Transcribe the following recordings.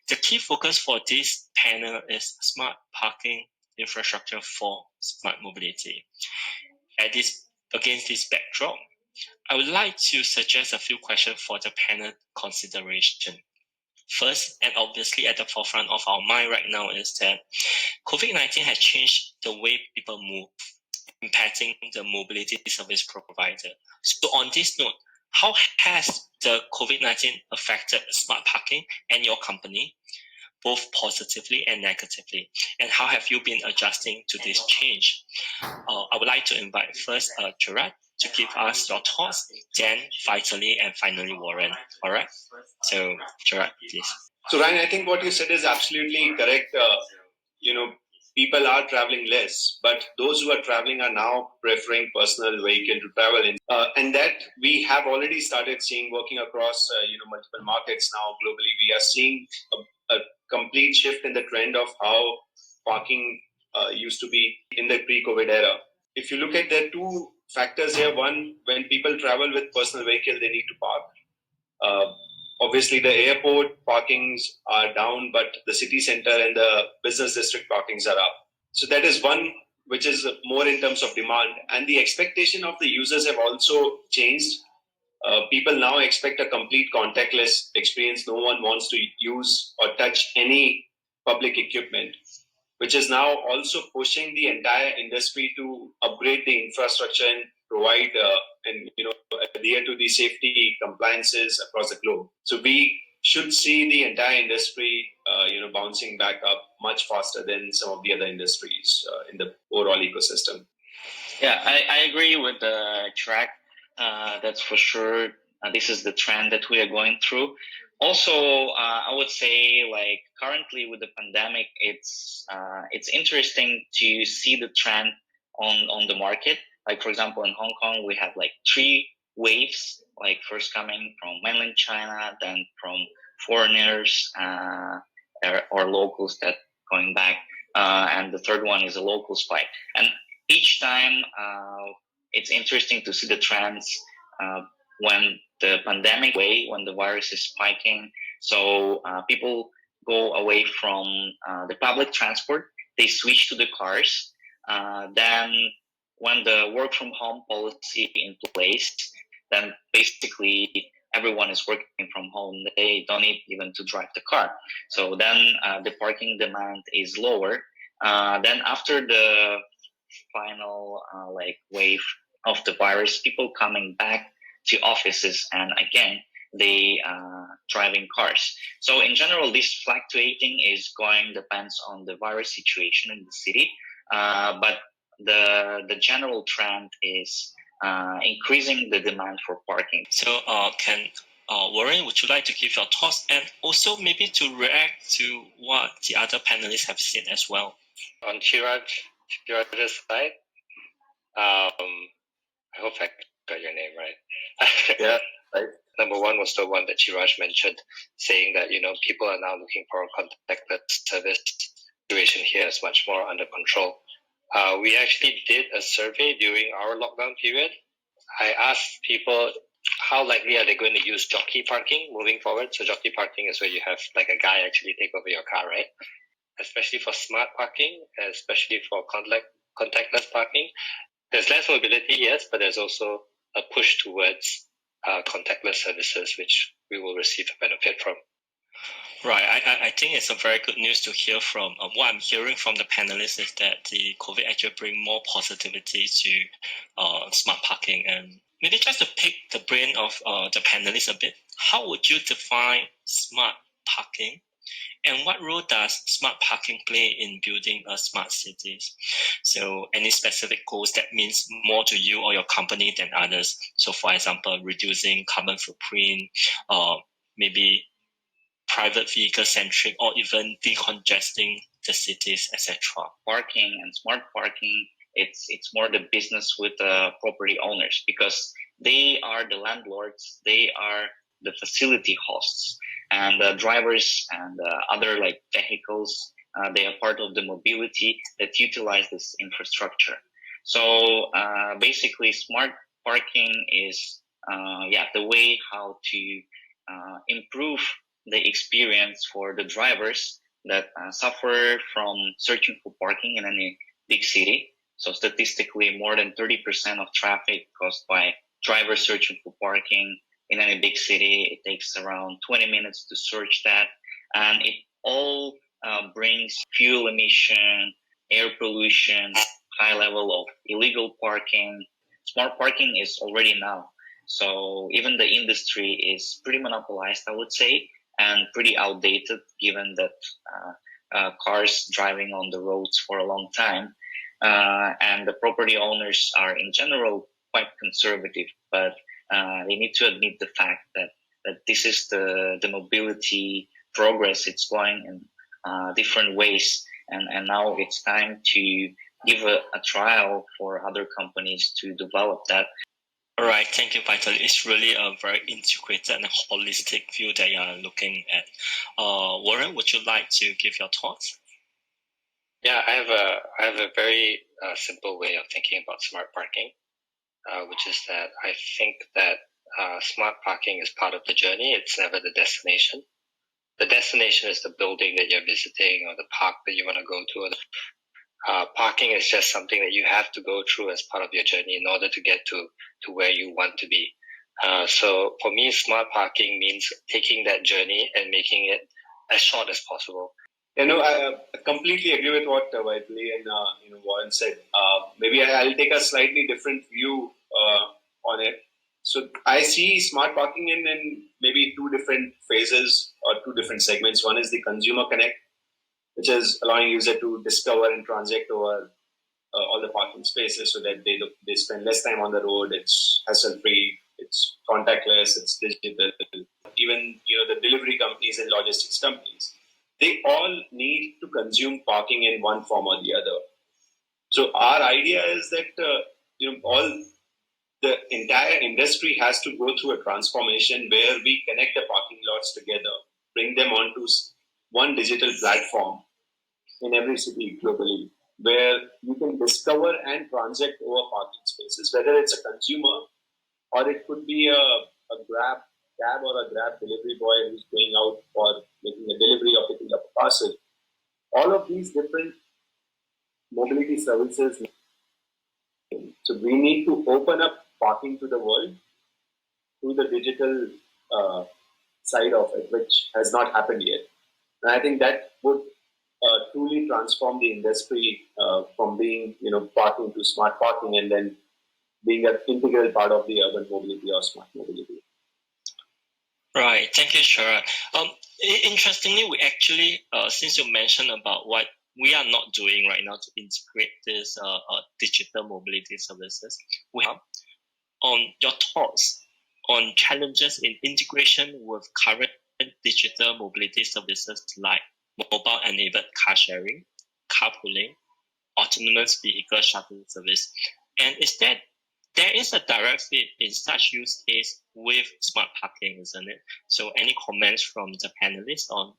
The key focus for this panel is smart parking infrastructure for smart mobility. Against this backdrop, I would like to suggest a few questions for the panel consideration. First, and obviously at the forefront of our mind right now, is that COVID-19 has changed the way people move, impacting the mobility service provider. So on this note, how has the COVID-19 affected smart parking and your company, both positively and negatively? And how have you been adjusting to this change? I would like to invite first Chirag to give us your thoughts, then Vitally, and finally Warren. All right? So Chirag, please. So Ryan, I think what you said is absolutely correct. People are traveling less, but those who are traveling are now preferring personal vehicle to travel in, and that we have already started seeing working across multiple markets now globally. We are seeing a complete shift in the trend of how parking used to be in the pre-COVID era. If you look at the two factors here, one, when people travel with personal vehicle, they need to park. Obviously, the airport parkings are down, but the city center and the business district parkings are up. So that is one which is more in terms of demand. And the expectation of the users have also changed. People now expect a complete contactless experience. No one wants to use or touch any public equipment, which is now also pushing the entire industry to upgrade the infrastructure and provide and adhere to the safety compliances across the globe. So we should see the entire industry bouncing back up much faster than some of the other industries in the overall ecosystem. Yeah, I agree with the track. That's for sure. This is the trend that we are going through. Also, I would say, like, currently with the pandemic, it's interesting to see the trend on the market. Like, for example, in Hong Kong, we have like 3 waves, like first coming from mainland China, then from foreigners or locals that going back, and the third one is a local spike. And each time, it's interesting to see the trends when the pandemic when the virus is spiking. So people go away from the public transport, they switch to the cars. Then when the work from home policy in place, then basically everyone is working from home. They don't need even to drive the car. So then the parking demand is lower. Then after the final wave of the virus, people coming back to offices, and again they driving cars. So in general, this fluctuating is depends on the virus situation in the city, but the general trend is increasing the demand for parking. So Warren, would you like to give your thoughts and also maybe to react to what the other panelists have said as well? On Chirag's side, I hope I got your name right. Yeah, right. Number one was the one that Chirag mentioned, saying that people are now looking for a contactless service. Situation here is much more under control. We actually did a survey during our lockdown period. I asked people how likely are they going to use jockey parking moving forward. So jockey parking is where you have like a guy actually take over your car, right? Especially for smart parking, especially for contactless parking. There's less mobility, yes, but there's also a push towards contactless services, which we will receive a benefit from. Right. I think it's a very good news to hear from. What I'm hearing from the panelists is that the COVID actually bring more positivity to smart parking. And maybe just to pick the brain of the panelists a bit, how would you define smart parking? And what role does smart parking play in building a smart cities? So any specific goals that means more to you or your company than others? So for example, reducing carbon footprint, maybe private vehicle centric, or even decongesting the cities, etc. Parking and smart parking, it's more the business with the property owners, because they are the landlords, they are the facility hosts, and the drivers and other like vehicles, they are part of the mobility that utilize this infrastructure. So basically, smart parking is the way how to improve the experience for the drivers that suffer from searching for parking in any big city. So statistically, more than 30% of traffic caused by drivers searching for parking in any big city. It takes around 20 minutes to search that, and it all brings fuel emission, air pollution, high level of illegal parking. Smart parking is already now. So even the industry is pretty monopolized, I would say, and pretty outdated given that cars driving on the roads for a long time. And the property owners are in general quite conservative, but they need to admit the fact that this is the mobility progress. It's going in different ways, and now it's time to give a trial for other companies to develop that. All right, thank you, Vital. It's really a very integrated and holistic view that you are looking at. Warren, would you like to give your thoughts? Yeah, I have a very simple way of thinking about smart parking, which is that I think that smart parking is part of the journey. It's never the destination. The destination is the building that you're visiting or the park that you want to go to. Parking is just something that you have to go through as part of your journey in order to get to where you want to be. So for me, smart parking means taking that journey and making it as short as possible. I completely agree with what Vaidli and Warren said. Maybe I'll take a slightly different view on it. So I see smart parking in maybe two different phases or two different segments. One is the consumer connect, which is allowing user to discover and transact over all the parking spaces so that they spend less time on the road. It's hassle free. It's contactless. It's digital. Even the delivery companies and logistics companies, they all need to consume parking in one form or the other. So our idea is that all the entire industry has to go through a transformation where we connect the parking lots together, bring them onto one digital platform in every city globally, where you can discover and transact over parking spaces, whether it's a consumer or it could be a Grab cab or a Grab delivery boy who's going out for making a delivery or picking up a parcel. All of these different mobility services. So we need to open up parking to the world through the digital side of it, which has not happened yet. And I think that would truly transform the industry from being, parking to smart parking and then being an integral part of the urban mobility or smart mobility. Right. Thank you, Chirag. Interestingly, we actually, since you mentioned about what we are not doing right now to integrate this digital mobility services, we have on your thoughts on challenges in integration with current digital mobility services like mobile-enabled car sharing, carpooling, autonomous vehicle shuttle service, and is that there is a direct fit in such use case with smart parking, isn't it? So, any comments from the panelists on?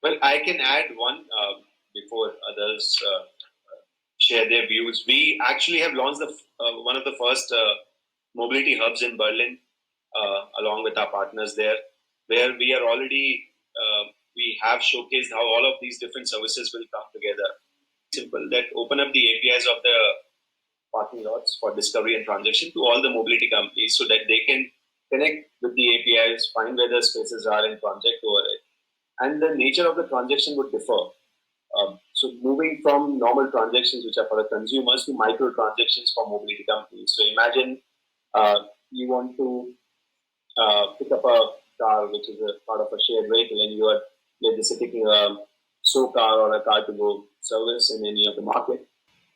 Well, I can add one before others share their views. We actually have launched one of the first mobility hubs in Berlin, along with our partners there, where we are already we have showcased how all of these different services will come together. Simple that open up the APIs of the parking lots for discovery and transaction to all the mobility companies so that they can connect with the APIs, find where the spaces are and transact over it. And the nature of the transaction would differ. So moving from normal transactions, which are for the consumers, to micro transactions for mobility companies. So imagine you want to pick up a car, which is a part of a shared vehicle, and you are, let's say, taking a SO car or a car to go service in any of the market.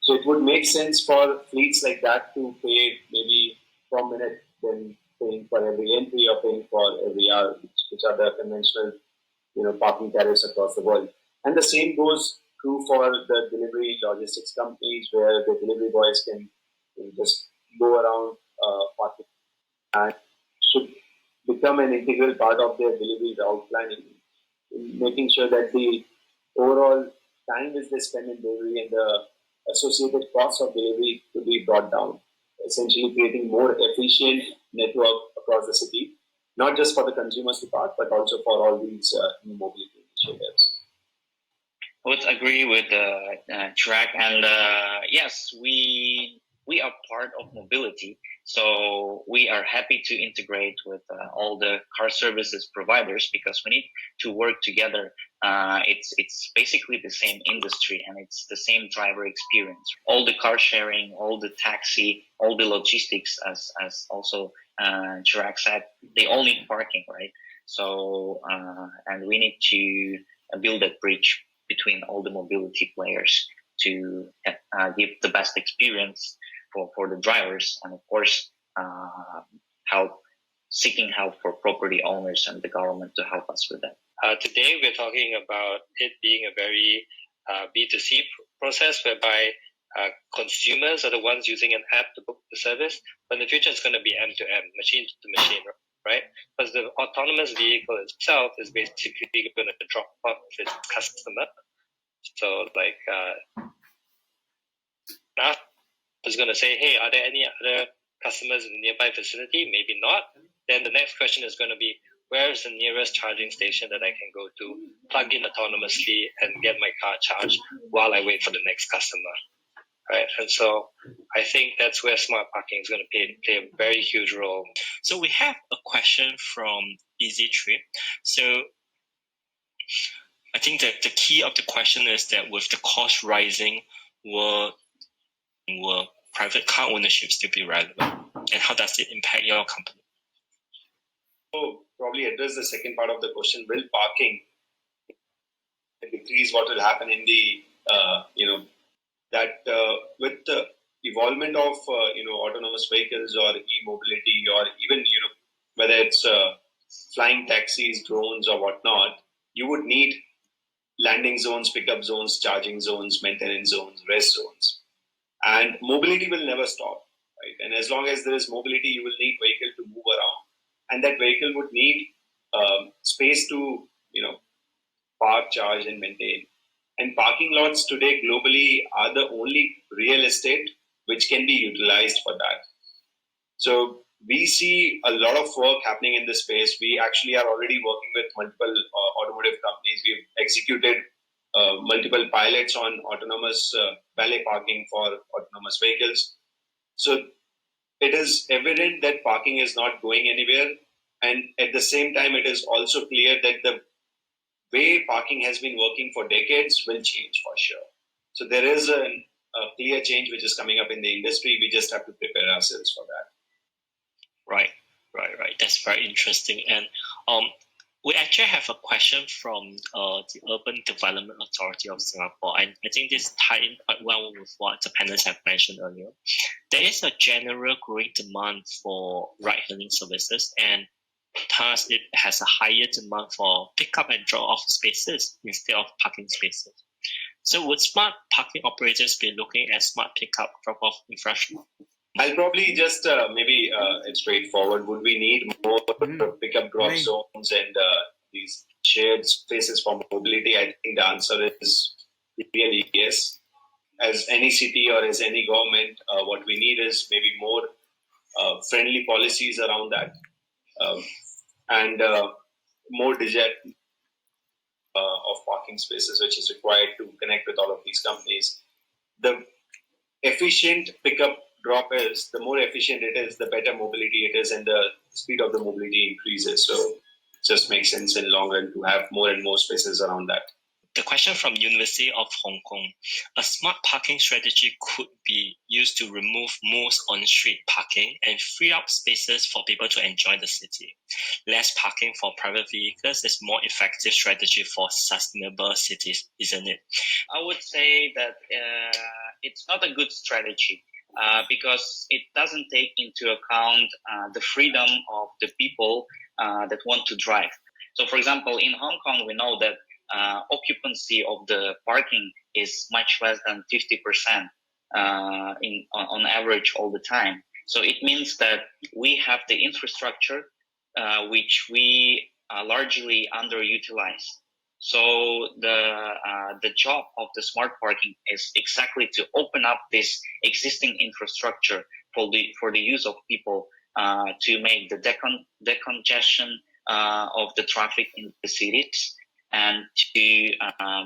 So it would make sense for fleets like that to pay maybe per minute than paying for every entry or paying for every hour, which are the conventional parking tariffs across the world. And the same goes true for the delivery logistics companies, where the delivery boys can just go around parking and should become an integral part of their delivery route planning, making sure that the overall time which they spend in delivery and the associated costs of delivery to be brought down, essentially creating more efficient network across the city, not just for the consumers to park, but also for all these new mobility initiatives. I would agree with Chirag, and yes, we are part of mobility, so we are happy to integrate with all the car services providers because we need to work together. It's basically the same industry and it's the same driver experience. All the car sharing, all the taxi, all the logistics, as also Chirag said, they all need parking, right? So and we need to build that bridge between all the mobility players to give the best experience for the drivers, and of course seeking help for property owners and the government to help us with that. Today we're talking about it being a very B2C process whereby consumers are the ones using an app to book the service, but in the future it's going to be M2M, machine to machine, right? Because the autonomous vehicle itself is basically going to drop off its customer. So like now is going to say, hey, are there any other customers in the nearby vicinity? Maybe not. Then the next question is going to be, where is the nearest charging station that I can go to, plug in autonomously and get my car charged while I wait for the next customer, right? And so I think that's where smart parking is going to play a very huge role. So we have a question from Easy Trip. So I think that the key of the question is that with the cost rising, will private car ownership still be relevant? And how does it impact your company? So probably address the second part of the question. Will parking decrease? What will happen in the with the evolvement of autonomous vehicles or e-mobility, or even whether it's flying taxis, drones, or whatnot, you would need landing zones, pickup zones, charging zones, maintenance zones, rest zones, and mobility will never stop, right? And as long as there is mobility, you will need vehicle to move around, and that vehicle would need space to park, charge, and maintain. And parking lots today globally are the only real estate which can be utilized for that. So we see a lot of work happening in this space. We actually are already working with multiple automotive companies. We've executed multiple pilots on autonomous valet parking for autonomous vehicles. So it is evident that parking is not going anywhere. And at the same time, it is also clear that the way parking has been working for decades will change for sure. So there is a clear change which is coming up in the industry. We just have to prepare ourselves for that. Right. That's very interesting. And we actually have a question from the Urban Development Authority of Singapore. And I think this ties in quite well with what the panelists have mentioned earlier. There is a general growing demand for ride-hailing services, and thus it has a higher demand for pick-up and drop-off spaces instead of parking spaces. So would smart parking operators be looking at smart pick-up, drop-off infrastructure? I'll probably just it's straightforward. Would we need more pick-up drop zones and these shared spaces for mobility? I think the answer is really yes. As any city or as any government, what we need is maybe more friendly policies around that, and more digit of parking spaces, which is required to connect with all of these companies. The efficient pickup drop is, the more efficient it is, the better mobility it is, and the speed of the mobility increases. So it just makes sense in long run to have more and more spaces around that. The question from University of Hong Kong. A smart parking strategy could be used to remove most on-street parking and free up spaces for people to enjoy the city. Less parking for private vehicles is more effective strategy for sustainable cities, isn't it? I would say that it's not a good strategy because it doesn't take into account the freedom of the people that want to drive. So, for example, in Hong Kong, we know that occupancy of the parking is much less than 50% on average all the time. So it means that we have the infrastructure which we largely underutilize. So the job of the smart parking is exactly to open up this existing infrastructure for the use of people to make the decongestion of the traffic in the cities, and to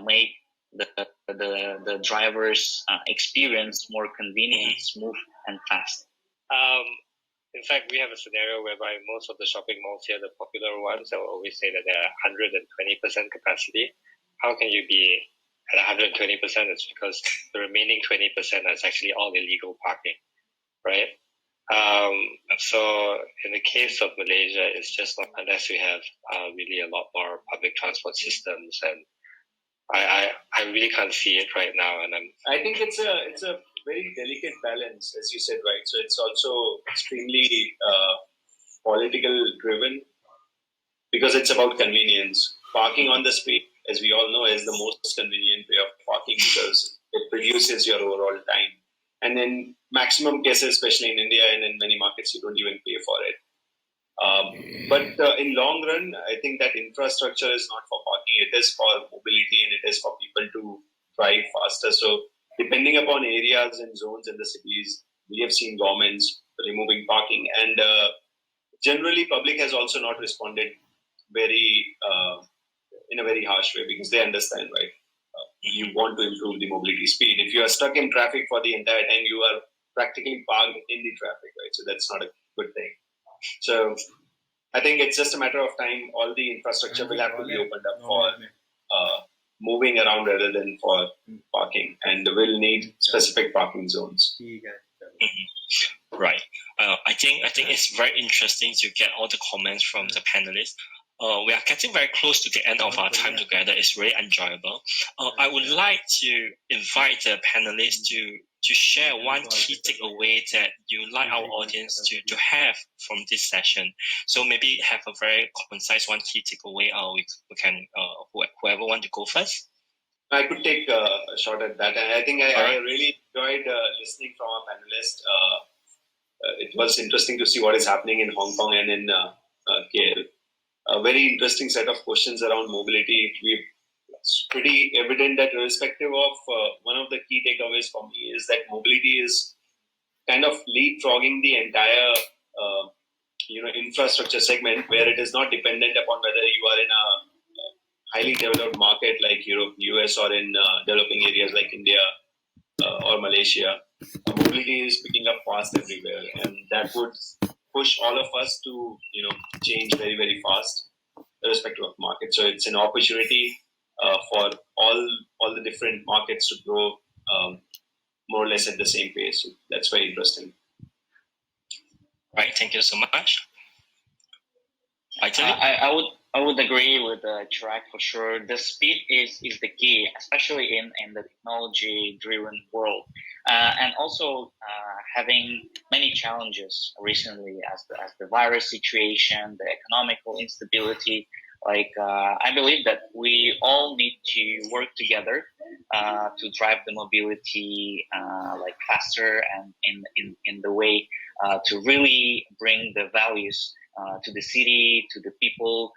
make the drivers' experience more convenient, smooth, and fast. In fact, we have a scenario whereby most of the shopping malls here, the popular ones, they will always say that they're 120% capacity. How can you be at 120%? It's because the remaining 20% is actually all illegal parking, right? So in the case of Malaysia, it's just not, unless we have really a lot more public transport systems, and I really can't see it right now. And I think it's a very delicate balance, as you said, right? So it's also extremely political driven, because it's about convenience. Parking on the street, as we all know, is the most convenient way of parking, because it reduces your overall time. And in maximum cases, especially in India and in many markets, you don't even pay for it. But in long run, I think that infrastructure is not for parking. It is for mobility, and it is for people to drive faster. So depending upon areas and zones in the cities, we have seen governments removing parking, and generally public has also not responded very in a very harsh way, because they understand, right? You want to improve the mobility speed. If you are stuck in traffic for the entire time, you are practically parked in the traffic, right? So that's not a good thing. So I think it's just a matter of time. All the infrastructure will have to be opened up for moving around rather than for parking, and will need specific parking zones. Right. I think it's very interesting to get all the comments from the panelists. We are getting very close to the end of our time together. It's really enjoyable. I would like to invite the panelists to share one key takeaway that you like our audience to have from this session. So maybe have a very concise one key takeaway. We can whoever want to go first. I could take a shot at that, and I think I really enjoyed listening from our panelists. It was interesting to see what is happening in Hong Kong and in KL. A very interesting set of questions around mobility. It's pretty evident that irrespective of one of the key takeaways for me is that mobility is kind of leapfrogging the entire infrastructure segment, where it is not dependent upon whether you are in a highly developed market like Europe, US, or in developing areas like India or Malaysia. Mobility is picking up fast everywhere, and that would push all of us to change very, very fast, irrespective of market. So it's an opportunity for all the different markets to grow more or less at the same pace. So that's very interesting. Right. Thank you so much. I would agree with Chirag for sure. The speed is the key, especially in the technology-driven world, and also having many challenges recently, as the virus situation, the economical instability. I believe that we all need to work together to drive the mobility faster, and in the way to really bring the values to the city, to the people,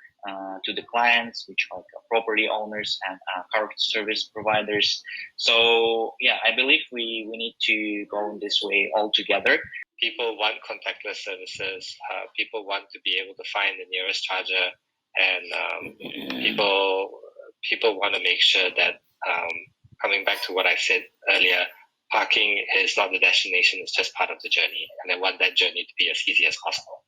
to the clients, which are property owners and car service providers. So yeah, I believe we need to go in this way all together. People want contactless services. People want to be able to find the nearest charger, and people want to make sure that, coming back to what I said earlier, parking is not the destination; it's just part of the journey, and I want that journey to be as easy as possible.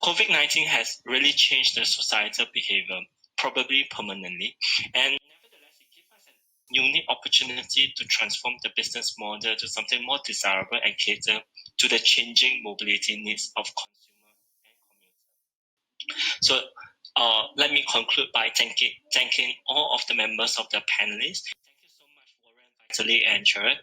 COVID-19 has really changed the societal behavior, probably permanently, and nevertheless, it gives us a unique opportunity to transform the business model to something more desirable and cater to the changing mobility needs of consumer and commuter. So let me conclude by thanking all of the members of the panelists. Thank you so much, Warren, Vitaly, and Chirag.